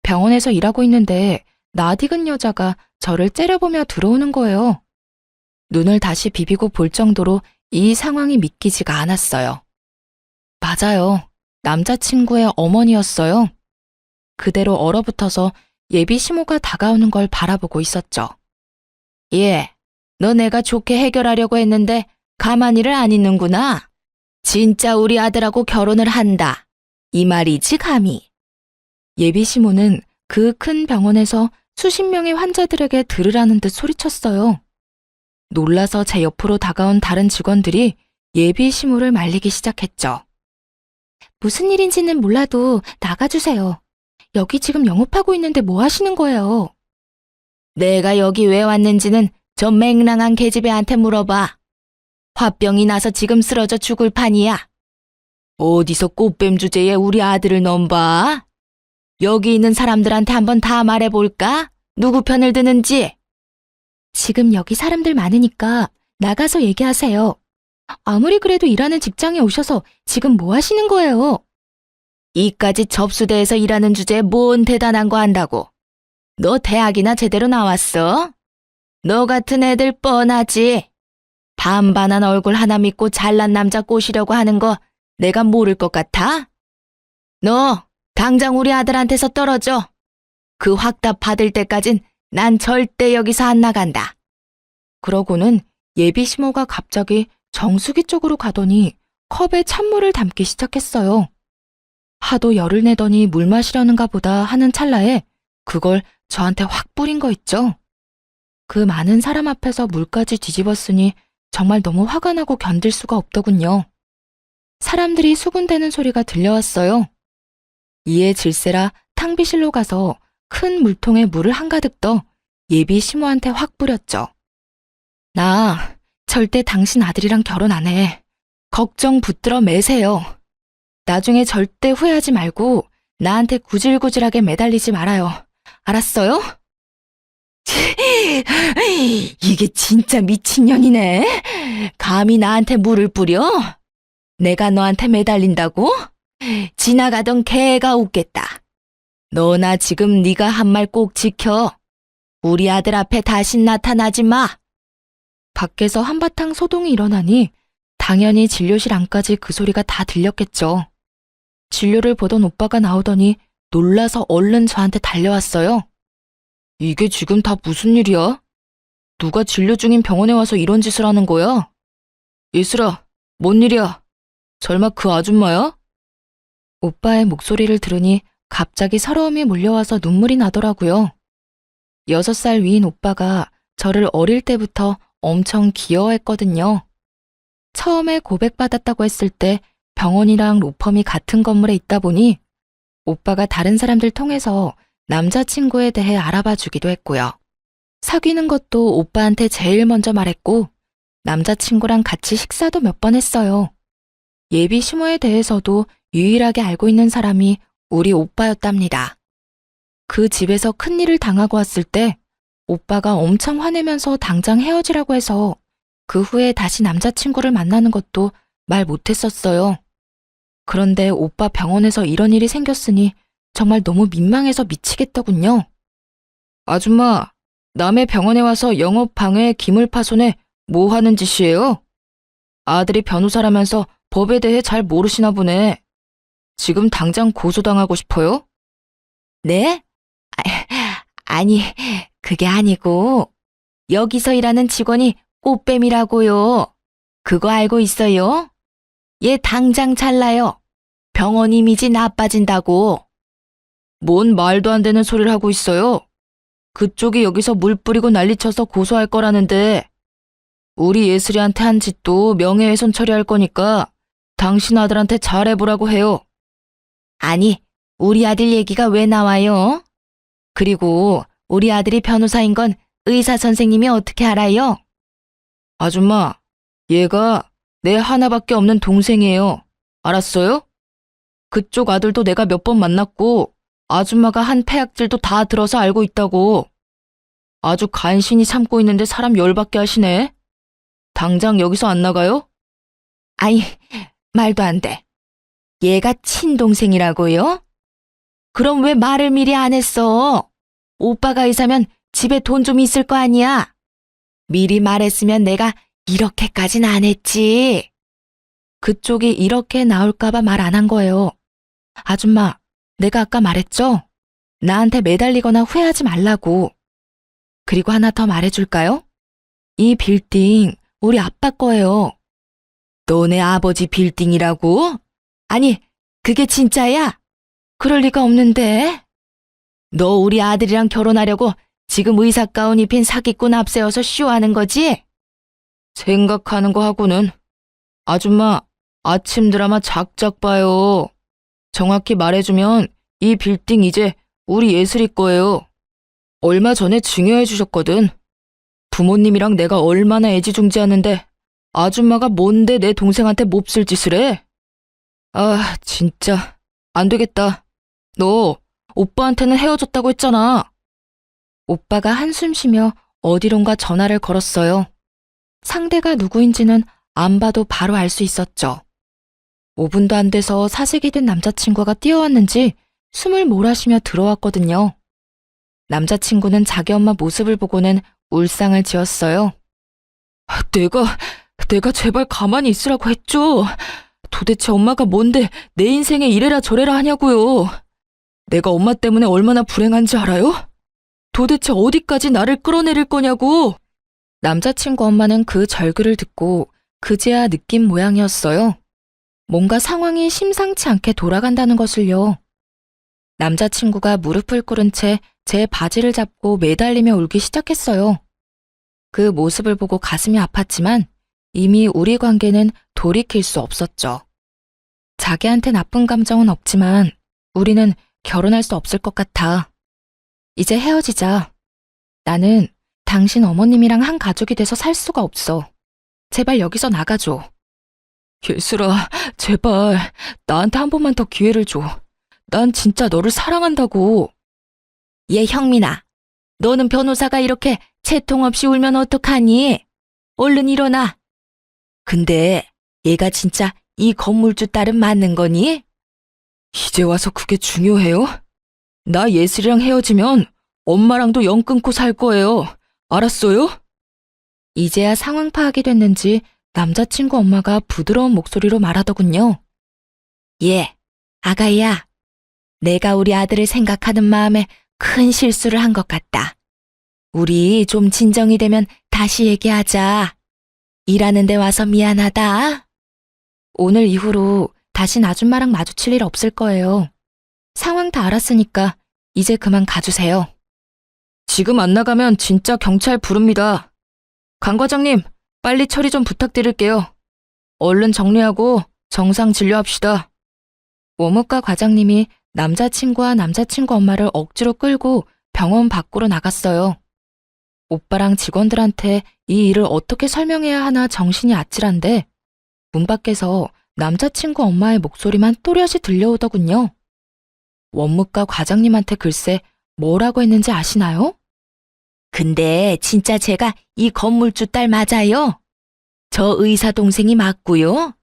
A: 병원에서 일하고 있는데 낯익은 여자가 저를 째려보며 들어오는 거예요. 눈을 다시 비비고 볼 정도로 이 상황이 믿기지가 않았어요. 맞아요. 남자친구의 어머니였어요. 그대로 얼어붙어서 예비 시모가 다가오는 걸 바라보고 있었죠.
B: 예, 너 내가 좋게 해결하려고 했는데 가만히를 안 있는구나. 진짜 우리 아들하고 결혼을 한다. 이 말이지 감히.
A: 예비 시모는 그 큰 병원에서 수십 명의 환자들에게 들으라는 듯 소리쳤어요. 놀라서 제 옆으로 다가온 다른 직원들이 예비 시모를 말리기 시작했죠. 무슨 일인지는 몰라도 나가주세요. 여기 지금 영업하고 있는데 뭐 하시는 거예요?
B: 내가 여기 왜 왔는지는 저 맹랑한 계집애한테 물어봐. 화병이 나서 지금 쓰러져 죽을 판이야. 어디서 꽃뱀 주제에 우리 아들을 넘봐? 여기 있는 사람들한테 한번 다 말해볼까? 누구 편을 드는지?
A: 지금 여기 사람들 많으니까 나가서 얘기하세요. 아무리 그래도 일하는 직장에 오셔서 지금 뭐 하시는 거예요?
B: 이까지 접수대에서 일하는 주제에 뭔 대단한 거 한다고. 너 대학이나 제대로 나왔어? 너 같은 애들 뻔하지. 반반한 얼굴 하나 믿고 잘난 남자 꼬시려고 하는 거 내가 모를 것 같아? 너 당장 우리 아들한테서 떨어져. 그 확답 받을 때까진 난 절대 여기서 안 나간다.
A: 그러고는 예비 시모가 갑자기 정수기 쪽으로 가더니 컵에 찬물을 담기 시작했어요. 하도 열을 내더니 물 마시려는가 보다 하는 찰나에 그걸 저한테 확 뿌린 거 있죠. 그 많은 사람 앞에서 물까지 뒤집었으니 정말 너무 화가 나고 견딜 수가 없더군요. 사람들이 수군대는 소리가 들려왔어요. 이에 질세라 탕비실로 가서 큰 물통에 물을 한가득 떠 예비 시모한테 확 뿌렸죠. 나 절대 당신 아들이랑 결혼 안 해. 걱정 붙들어 매세요. 나중에 절대 후회하지 말고 나한테 구질구질하게 매달리지 말아요. 알았어요?
B: 이게 진짜 미친년이네. 감히 나한테 물을 뿌려? 내가 너한테 매달린다고? 지나가던 개가 웃겠다. 너나 지금 네가 한 말 꼭 지켜. 우리 아들 앞에 다시 나타나지 마.
A: 밖에서 한바탕 소동이 일어나니 당연히 진료실 안까지 그 소리가 다 들렸겠죠. 진료를 보던 오빠가 나오더니 놀라서 얼른 저한테 달려왔어요. 이게 지금 다 무슨 일이야? 누가 진료 중인 병원에 와서 이런 짓을 하는 거야? 이슬아, 뭔 일이야? 설마 그 아줌마야? 오빠의 목소리를 들으니 갑자기 서러움이 몰려와서 눈물이 나더라고요. 6살 위인 오빠가 저를 어릴 때부터 엄청 귀여워했거든요. 처음에 고백받았다고 했을 때 병원이랑 로펌이 같은 건물에 있다 보니 오빠가 다른 사람들 통해서 남자친구에 대해 알아봐 주기도 했고요. 사귀는 것도 오빠한테 제일 먼저 말했고 남자친구랑 같이 식사도 몇 번 했어요. 예비 시모에 대해서도 유일하게 알고 있는 사람이 우리 오빠였답니다. 그 집에서 큰일을 당하고 왔을 때 오빠가 엄청 화내면서 당장 헤어지라고 해서 그 후에 다시 남자친구를 만나는 것도 말 못했었어요. 그런데 오빠 병원에서 이런 일이 생겼으니 정말 너무 민망해서 미치겠더군요. 아줌마, 남의 병원에 와서 영업 방해, 기물 파손에 뭐 하는 짓이에요? 아들이 변호사라면서 법에 대해 잘 모르시나 보네. 지금 당장 고소당하고 싶어요?
B: 네? 아니, 그게 아니고 여기서 일하는 직원이 꽃뱀이라고요. 그거 알고 있어요? 얘 당장 잘라요. 병원 이미지 나빠진다고.
A: 뭔 말도 안 되는 소리를 하고 있어요. 그쪽이 여기서 물 뿌리고 난리쳐서 고소할 거라는데 우리 예슬이한테 한 짓도 명예훼손 처리할 거니까 당신 아들한테 잘해보라고 해요.
B: 아니, 우리 아들 얘기가 왜 나와요? 그리고 우리 아들이 변호사인 건 의사 선생님이 어떻게 알아요?
A: 아줌마, 얘가 내 하나밖에 없는 동생이에요. 알았어요?
B: 그쪽 아들도 내가 몇 번 만났고 아줌마가 한 패약질도 다 들어서 알고 있다고. 아주 간신히 참고 있는데 사람 열받게 하시네. 당장 여기서 안 나가요? 아이, 말도 안 돼. 얘가 친동생이라고요? 그럼 왜 말을 미리 안 했어? 오빠가 의사면 집에 돈 좀 있을 거 아니야? 미리 말했으면 내가 이렇게까진 안 했지. 그쪽이 이렇게 나올까봐 말 안 한 거예요. 아줌마, 내가 아까 말했죠? 나한테 매달리거나 후회하지 말라고. 그리고 하나 더 말해줄까요? 이 빌딩 우리 아빠 거예요. 너네 아버지 빌딩이라고? 아니, 그게 진짜야? 그럴 리가 없는데. 너 우리 아들이랑 결혼하려고 지금 의사 가운 입힌 사기꾼 앞세워서 쇼하는 거지? 생각하는 거 하고는. 아줌마, 아침 드라마 작작 봐요. 정확히 말해주면 이 빌딩 이제 우리 예슬이 거예요. 얼마 전에 증여해 주셨거든. 부모님이랑 내가 얼마나 애지중지하는데 아줌마가 뭔데 내 동생한테 몹쓸 짓을 해? 아, 진짜 안 되겠다. 너 오빠한테는 헤어졌다고 했잖아. 오빠가 한숨 쉬며 어디론가 전화를 걸었어요. 상대가 누구인지는 안 봐도 바로 알 수 있었죠. 5분도 안 돼서 사색이 된 남자친구가 뛰어왔는지 숨을 몰아쉬며 들어왔거든요. 남자친구는 자기 엄마 모습을 보고는 울상을 지었어요. 내가 제발 가만히 있으라고 했죠. 도대체 엄마가 뭔데 내 인생에 이래라 저래라 하냐고요. 내가 엄마 때문에 얼마나 불행한지 알아요? 도대체 어디까지 나를 끌어내릴 거냐고. 남자친구 엄마는 그 절규를 듣고 그제야 느낀 모양이었어요. 뭔가 상황이 심상치 않게 돌아간다는 것을요. 남자친구가 무릎을 꿇은 채 제 바지를 잡고 매달리며 울기 시작했어요. 그 모습을 보고 가슴이 아팠지만 이미 우리 관계는 돌이킬 수 없었죠. 자기한테 나쁜 감정은 없지만 우리는 결혼할 수 없을 것 같아. 이제 헤어지자. 나는 당신 어머님이랑 한 가족이 돼서 살 수가 없어. 제발 여기서 나가줘. 예슬아, 제발 나한테 한 번만 더 기회를 줘. 난 진짜 너를 사랑한다고. 얘 형민아, 너는 변호사가 이렇게 채통 없이 울면 어떡하니? 얼른 일어나. 근데 얘가 진짜 이 건물주 딸은 맞는 거니? 이제 와서 그게 중요해요? 나 예슬이랑 헤어지면 엄마랑도 연 끊고 살 거예요. 알았어요? 이제야 상황 파악이 됐는지 남자친구 엄마가 부드러운 목소리로 말하더군요. 예, 아가야. 내가 우리 아들을 생각하는 마음에 큰 실수를 한 것 같다. 우리 좀 진정이 되면 다시 얘기하자. 일하는 데 와서 미안하다. 오늘 이후로 다신 아줌마랑 마주칠 일 없을 거예요. 상황 다 알았으니까 이제 그만 가주세요. 지금 안 나가면 진짜 경찰 부릅니다. 강 과장님, 빨리 처리 좀 부탁드릴게요. 얼른 정리하고 정상 진료합시다. 원무과 과장님이 남자친구와 남자친구 엄마를 억지로 끌고 병원 밖으로 나갔어요. 오빠랑 직원들한테 이 일을 어떻게 설명해야 하나 정신이 아찔한데 문 밖에서 남자친구 엄마의 목소리만 또렷이 들려오더군요. 원무과 과장님한테 글쎄 뭐라고 했는지 아시나요? 근데 진짜 제가 이 건물주 딸 맞아요? 저 의사 동생이 맞고요?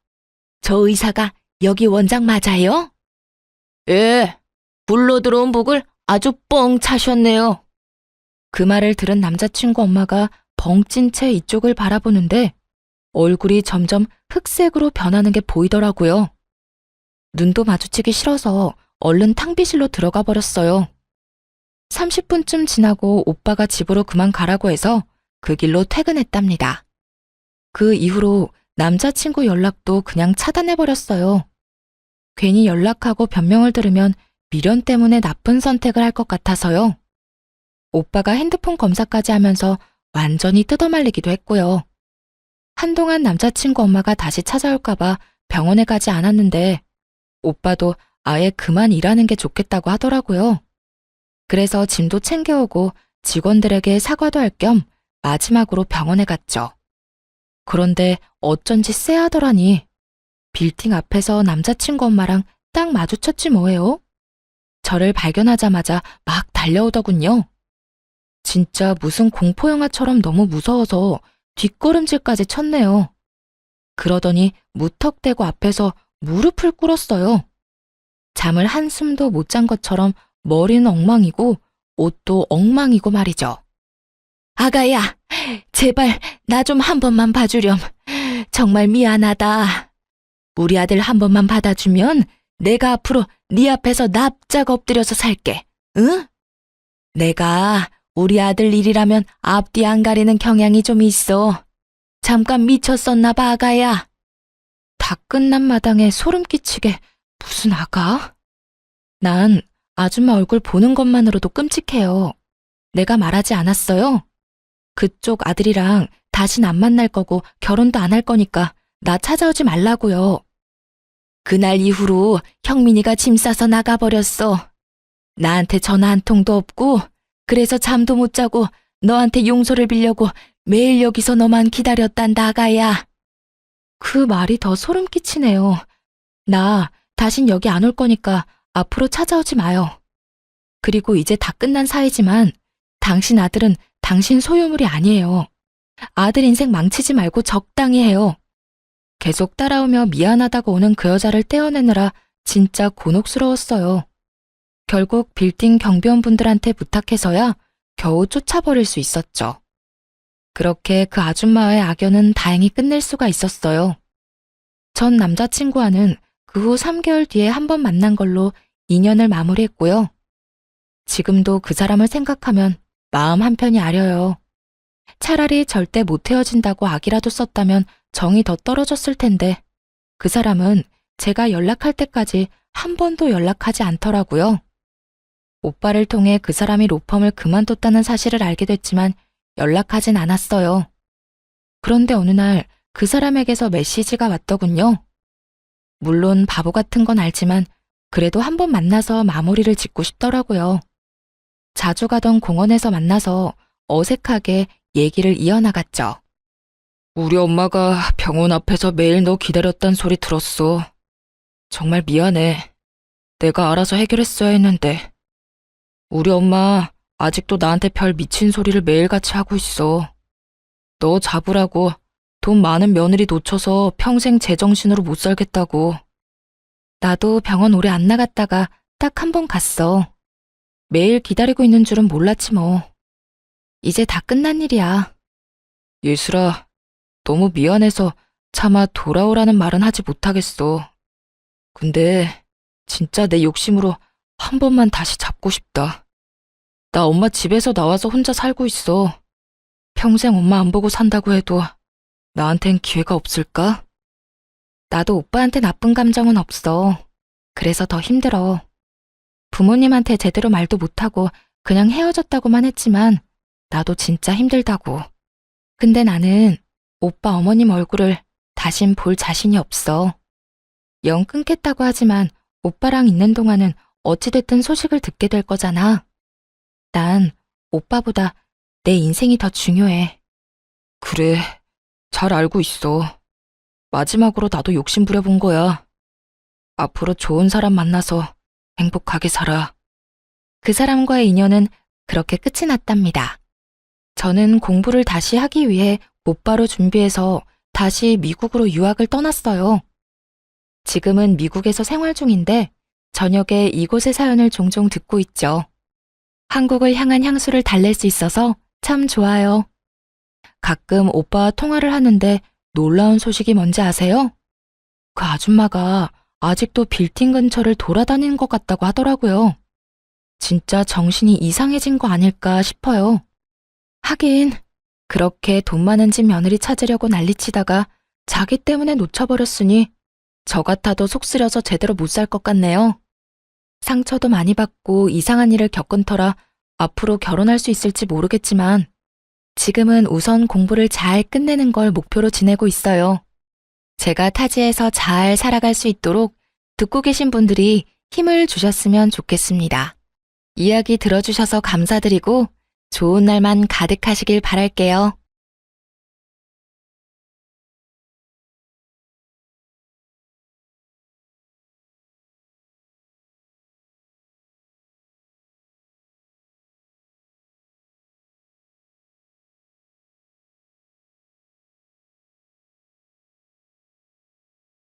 B: 저 의사가 여기 원장 맞아요? 예, 불러 들어온 복을 아주 뻥 차셨네요. 그 말을 들은 남자친구 엄마가 벙찐 채 이쪽을 바라보는데 얼굴이 점점 흑색으로 변하는 게 보이더라고요. 눈도 마주치기 싫어서 얼른 탕비실로 들어가 버렸어요. 30분쯤 지나고 오빠가 집으로 그만 가라고 해서 그 길로 퇴근했답니다. 그 이후로 남자친구 연락도 그냥 차단해버렸어요. 괜히 연락하고 변명을 들으면 미련 때문에 나쁜 선택을 할 것 같아서요. 오빠가 핸드폰 검사까지 하면서 완전히 뜯어말리기도 했고요. 한동안 남자친구 엄마가 다시 찾아올까봐 병원에 가지 않았는데 오빠도 아예 그만 일하는 게 좋겠다고 하더라고요. 그래서 짐도 챙겨오고 직원들에게 사과도 할 겸 마지막으로 병원에 갔죠. 그런데 어쩐지 쎄하더라니. 빌딩 앞에서 남자친구 엄마랑
A: 딱 마주쳤지 뭐예요. 저를 발견하자마자 막 달려오더군요. 진짜 무슨 공포영화처럼 너무 무서워서 뒷걸음질까지 쳤네요. 그러더니 무턱대고 앞에서 무릎을 꿇었어요. 잠을 한숨도 못 잔 것처럼 머리는 엉망이고 옷도 엉망이고 말이죠. 아가야, 제발 나 좀 한 번만 봐주렴. 정말 미안하다. 우리 아들 한 번만 받아주면 내가 앞으로 네 앞에서 납작 엎드려서 살게. 응? 내가 우리 아들 일이라면 앞뒤 안 가리는 경향이 좀 있어. 잠깐 미쳤었나 봐, 아가야. 다 끝난 마당에 소름 끼치게 무슨 아가? 난 아줌마 얼굴 보는 것만으로도 끔찍해요. 내가 말하지 않았어요? 그쪽 아들이랑 다신 안 만날 거고 결혼도 안 할 거니까 나 찾아오지 말라고요. 그날 이후로 형민이가 짐 싸서 나가버렸어. 나한테 전화 한 통도 없고 그래서 잠도 못 자고 너한테 용서를 빌려고 매일 여기서 너만 기다렸단다, 아가야. 그 말이 더 소름 끼치네요. 나 다신 여기 안 올 거니까 앞으로 찾아오지 마요. 그리고 이제 다 끝난 사이지만 당신 아들은 당신 소유물이 아니에요. 아들 인생 망치지 말고 적당히 해요. 계속 따라오며 미안하다고 오는 그 여자를 떼어내느라 진짜 곤혹스러웠어요. 결국 빌딩 경비원분들한테 부탁해서야 겨우 쫓아버릴 수 있었죠. 그렇게 그 아줌마의 악연은 다행히 끝낼 수가 있었어요. 전 남자친구와는 그 후 3개월 뒤에 한 번 만난 걸로 인연을 마무리했고요. 지금도 그 사람을 생각하면 마음 한편이 아려요. 차라리 절대 못 헤어진다고 악이라도 썼다면 정이 더 떨어졌을 텐데 그 사람은 제가 연락할 때까지 한 번도 연락하지 않더라고요. 오빠를 통해 그 사람이 로펌을 그만뒀다는 사실을 알게 됐지만 연락하진 않았어요. 그런데 어느 날 그 사람에게서 메시지가 왔더군요. 물론 바보 같은 건 알지만 그래도 한 번 만나서 마무리를 짓고 싶더라고요. 자주 가던 공원에서 만나서 어색하게 얘기를 이어나갔죠. 우리 엄마가 병원 앞에서 매일 너 기다렸단 소리 들었어. 정말 미안해. 내가 알아서 해결했어야 했는데. 우리 엄마 아직도 나한테 별 미친 소리를 매일같이 하고 있어. 너 잡으라고 돈 많은 며느리 놓쳐서 평생 제정신으로 못 살겠다고. 나도 병원 오래 안 나갔다가 딱 한 번 갔어. 매일 기다리고 있는 줄은 몰랐지 뭐. 이제 다 끝난 일이야. 예슬아, 너무 미안해서 차마 돌아오라는 말은 하지 못하겠어. 근데 진짜 내 욕심으로 한 번만 다시 잡고 싶다. 나 엄마 집에서 나와서 혼자 살고 있어. 평생 엄마 안 보고 산다고 해도 나한텐 기회가 없을까? 나도 오빠한테 나쁜 감정은 없어. 그래서 더 힘들어. 부모님한테 제대로 말도 못하고 그냥 헤어졌다고만 했지만 나도 진짜 힘들다고. 근데 나는 오빠 어머님 얼굴을 다신 볼 자신이 없어. 영 끊겠다고 하지만 오빠랑 있는 동안은 어찌됐든 소식을 듣게 될 거잖아. 난 오빠보다 내 인생이 더 중요해. 그래, 잘 알고 있어. 마지막으로 나도 욕심 부려본 거야. 앞으로 좋은 사람 만나서 행복하게 살아. 그 사람과의 인연은 그렇게 끝이 났답니다. 저는 공부를 다시 하기 위해 곧바로 준비해서 다시 미국으로 유학을 떠났어요. 지금은 미국에서 생활 중인데 저녁에 이곳의 사연을 종종 듣고 있죠. 한국을 향한 향수를 달랠 수 있어서 참 좋아요. 가끔 오빠와 통화를 하는데 놀라운 소식이 뭔지 아세요? 그 아줌마가 아직도 빌딩 근처를 돌아다니는 것 같다고 하더라고요. 진짜 정신이 이상해진 거 아닐까 싶어요. 하긴 그렇게 돈 많은 집 며느리 찾으려고 난리치다가 자기 때문에 놓쳐버렸으니 저 같아도 속 쓰려서 제대로 못 살 것 같네요. 상처도 많이 받고 이상한 일을 겪은 터라 앞으로 결혼할 수 있을지 모르겠지만 지금은 우선 공부를 잘 끝내는 걸 목표로 지내고 있어요. 제가 타지에서 잘 살아갈 수 있도록 듣고 계신 분들이 힘을 주셨으면 좋겠습니다. 이야기 들어주셔서 감사드리고 좋은 날만 가득하시길 바랄게요.